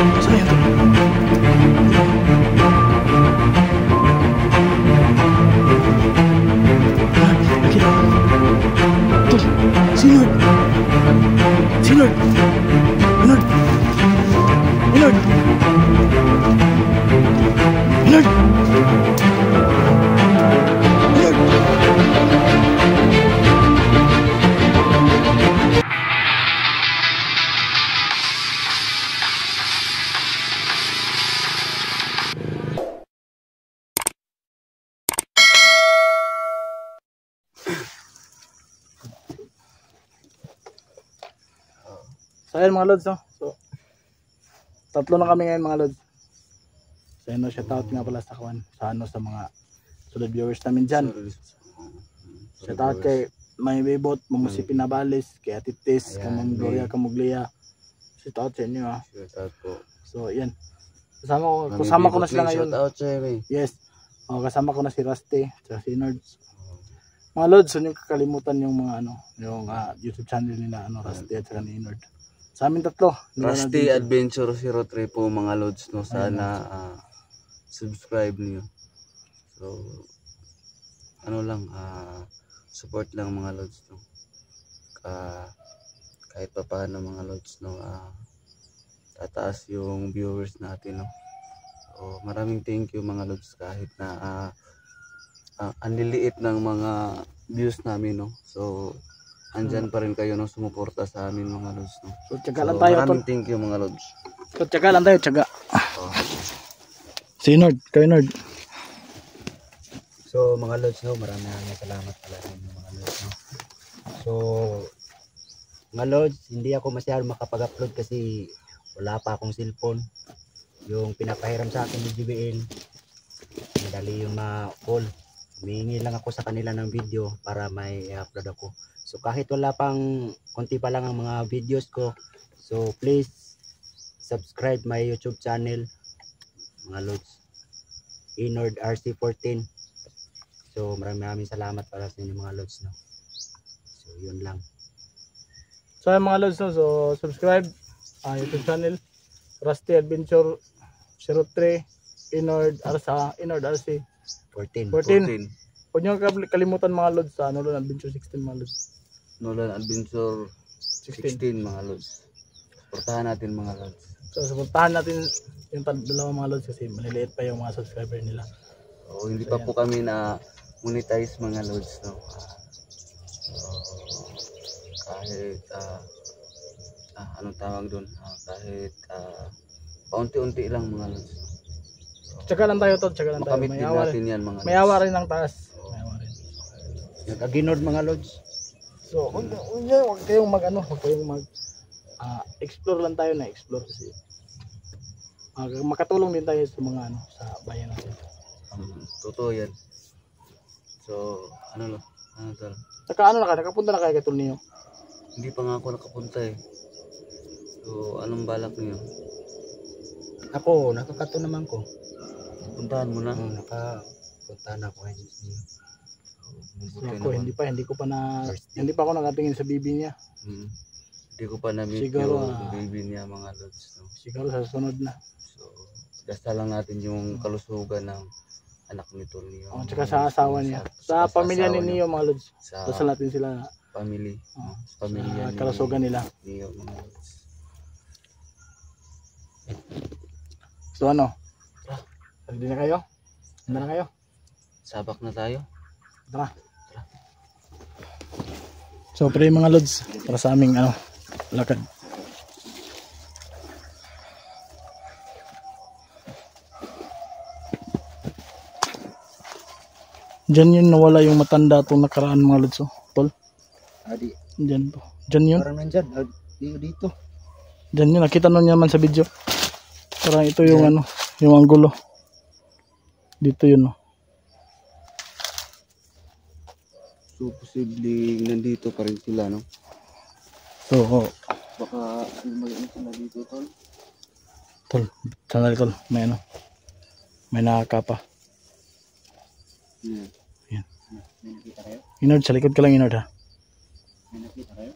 Saan yan, tol? Nakita. Tol, si Lord. Si Lord. Lord. Lord. Lord. So ayun mga lods, no? So tatlo na kami ngayon mga lods. So yun, no, shout out nga pala sa kawan, sa ano, sa mga solid viewers namin dyan. Shout out kay May Bebot, Mamusi Pinabalis, kay Atitis, kay Ma'am Gloria Camuglia. Shout out sa inyo, ha. Shout out po. So yan, kasama ko na sila ngayon. Shout out sa inyo. Yes, kasama ko na si Rusty at si Nerds. Mga lods, huwag nyo kakalimutan yung mga ano, yung YouTube channel nila, ano, Rusty at saka ni Nerd. Sa amin tatlo, Rusty Adventure 03 po mga lods, no. Sana subscribe niyo. So ano lang, support lang mga lods, no. Kahit pa paano mga lods, no, tataas yung viewers natin, no. So maraming thank you mga lods, kahit na ang liliit ng mga views namin, no. So andyan pa rin kayo, no, sumuporta sa amin mga lods, no. So tiyaga lang tayo, maraming thank you mga lods. So tiyaga lang tayo, tiyaga. Si Nerd, kayo Nerd. So mga lods, no, maraming salamat pala sa inyo mga lods, no. So mga lods, hindi ako masyadong makapag-upload kasi wala pa akong cellphone. Yung pinapahiram sa akin ni JBL, madali yung ma-call. Humihingi lang ako sa kanila ng video para may upload ako. So kahit wala pang konti pa lang ang mga videos ko, so please subscribe my YouTube channel mga lods, Inord RC14. So maraming salamat para sa inyo mga lods, no. So yun lang. So mga lods, no, so subscribe YouTube channel Rusty Adventure 03 Inord RC 14. Huwag nyo kalimutan mga lods sa Nolan Adventure 16 mga lods. Nolan Adventure 16 mga lods. Suportahan natin mga lods. So suportahan natin yung dalawang mga lods kasi maliliit pa yung mga subscriber nila. So hindi pa po kami na monetize mga lods, no. Kahit anong tawag doon, kahit paunti-unti lang mga lods. Tsaka lang tayo to, tsaka lang tayo. May awa rin ng taas. Nag-aginod mga lods. So huwag kayong explore lang tayo na explore kasi makatulong din tayo sa mga sa bayan natin. Totoo yan. So ano tol? Saka nakapunta na kayo katulad niyo? Hindi pa nga ako nakapunta eh. So anong balak niyo? Ako, nakakato naman ko. Puntahan mo na? Nakapunta na ako ngayon. So ako hindi pa ako nakatingin sa bibi niya. Hindi ko pa na-meet yung baby niya mga lods, no? Siguro sa sunod na. So dasal lang natin yung kalusugan ng anak nito niyo. Tsaka sa asawa niya. Sa pamilya ni Neo mga lods. Dasal natin sila family. Pamilya kalusugan nila. Neo mga lods. So ano? Ready na kayo? Handa na kayo? Sabak na tayo. Tara. So pre mga lods, para sa aming lakad. Diyan yun nawala yung matanda itong nakaraan mga lods, tol. Adi. Diyan po. Diyan yun. Parang nandyan. Dito. Diyan yun. Nakita nyo naman sa video. Parang ito yung yung anggulo. Dito yun, no. So posibleng nandito pa rin sila, no? So baka mag-ano sila dito, tol. Tol, sandali tol, may nakakapa. Yan. May nakita kayo? Inord, sa likod ka lang Inord, ha. May nakita kayo?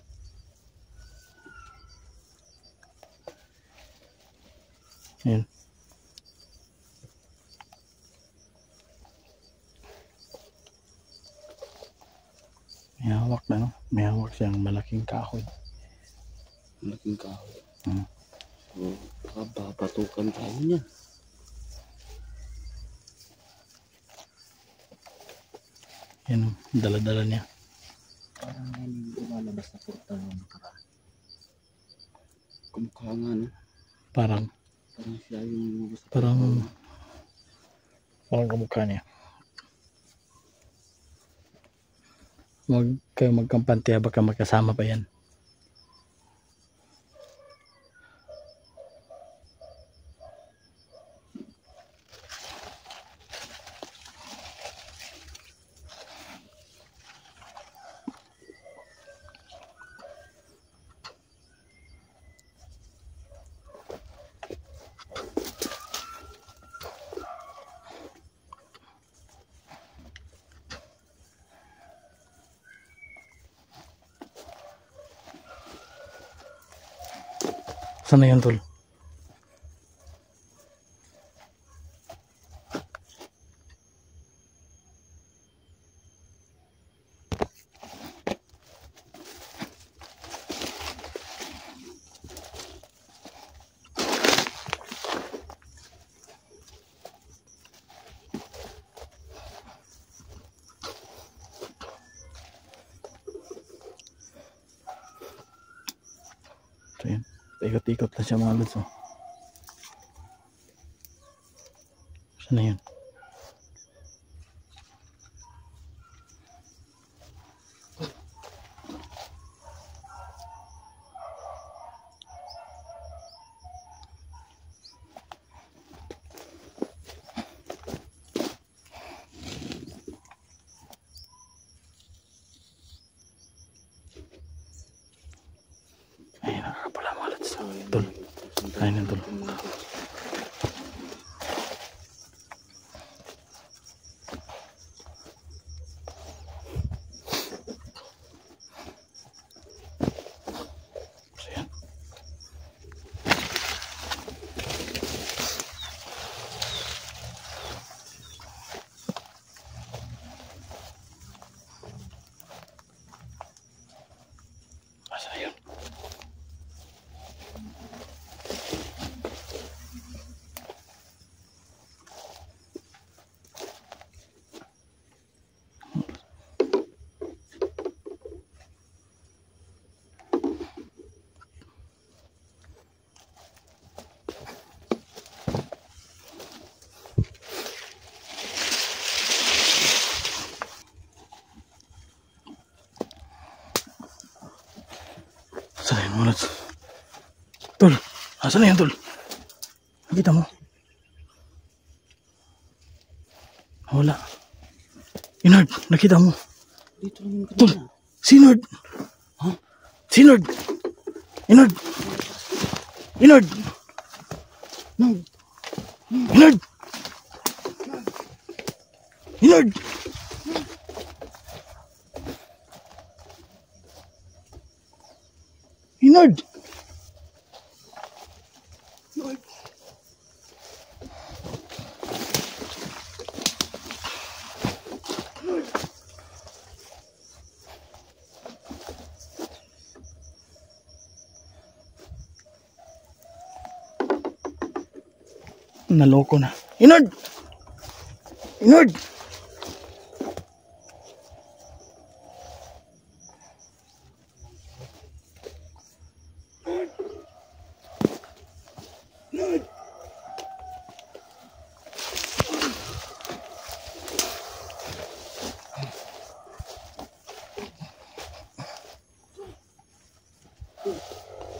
Yan. May hawak na, no? May hawak siyang malaking kahoy. Malaking kahoy. Hmm. So, baka babatukan tayo niya. Yan, dala-dala niya. Parang yan yung lumalabas na portal ng nakaraan. Kumukha nga, no? Parang Siya yung parang kamukha niya. Huwag kayo magkampante, baka magkasama pa yan. Saan na yan, tol? So yan, ikot-ikot lang siya mga lods. Oh. Saan na yan? Ay, nakakapala mga lods. Tol, ayun yan, tol. So yan. Asa na yun? Saan na yun mga lods? Tol, asa na yan, tol? Nakita mo? Wala. Inard, nakita mo? dito lang yung Tol, kanina. Sinard! Ha? Sinard! Inard! Inard! No. Inard! Inard! Inard! Naloko na. Inard! Inard!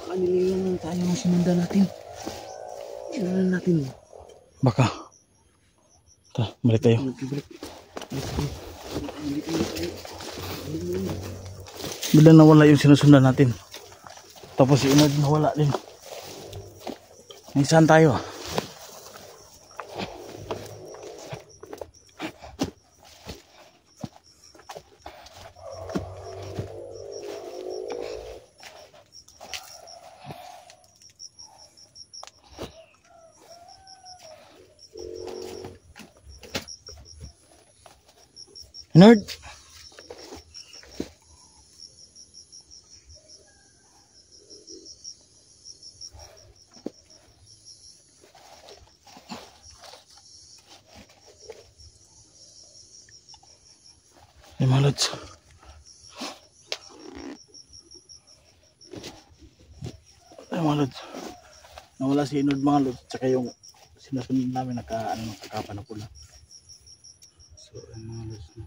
Kanililang lang tayo ang sinundan natin. Sinundan natin. Baka. Tara, balik tayo. Biglang nawala yung sinusundan natin. Tapos si Inard nawala din. Saan tayo? Inord. Ay mga lods. Ay mga lods. Nawala si Inord mga lods. Tsaka yung sinusunod namin nagkapa na pula. So mga lods no.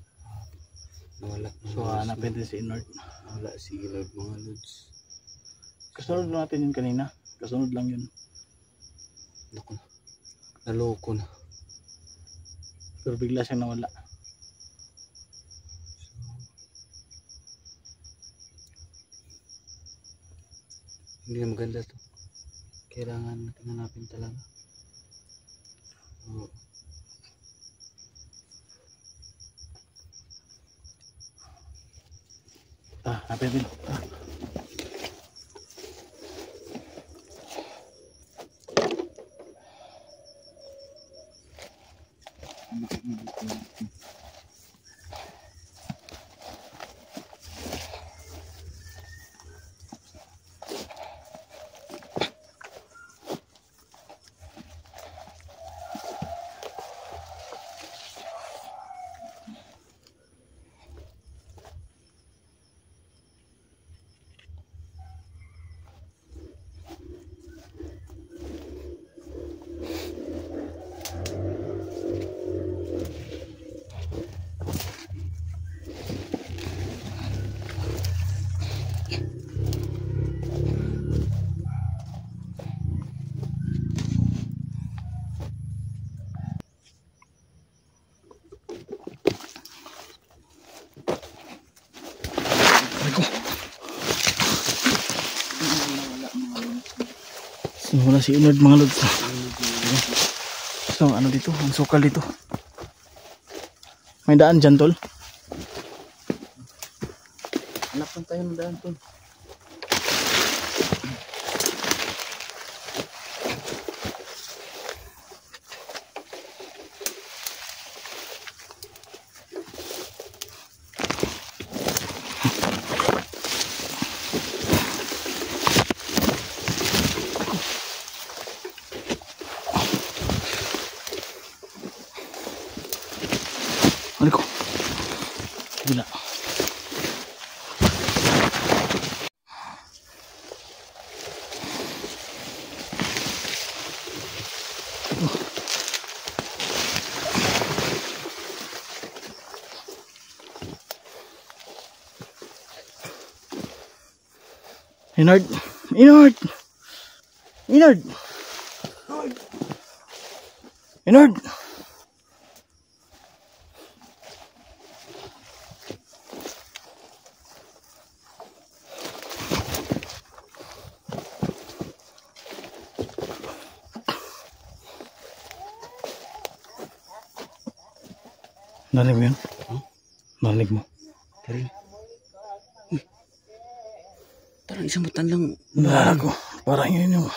Nawala So hanapin din si Inord. Nawala si Inord mga lods. Kasunod lang natin yun kanina. Kasunod lang yun. Naku, naloko na. Pero bigla siyang nawala. Hindi na maganda to. Kailangan natin hanapin talaga. So, Hanapin din. Wala si Inord mga lods. So ano dito? Ang sukal dito. May daan dyan tol. hanapan tayo ng daan to. Balik ko. Gila. Inord. Inord. Inord. Inord. Narinig mo yun? Narinig mo? Tari. Uy. Parang isang matandang Narinig ko. Parang yun yung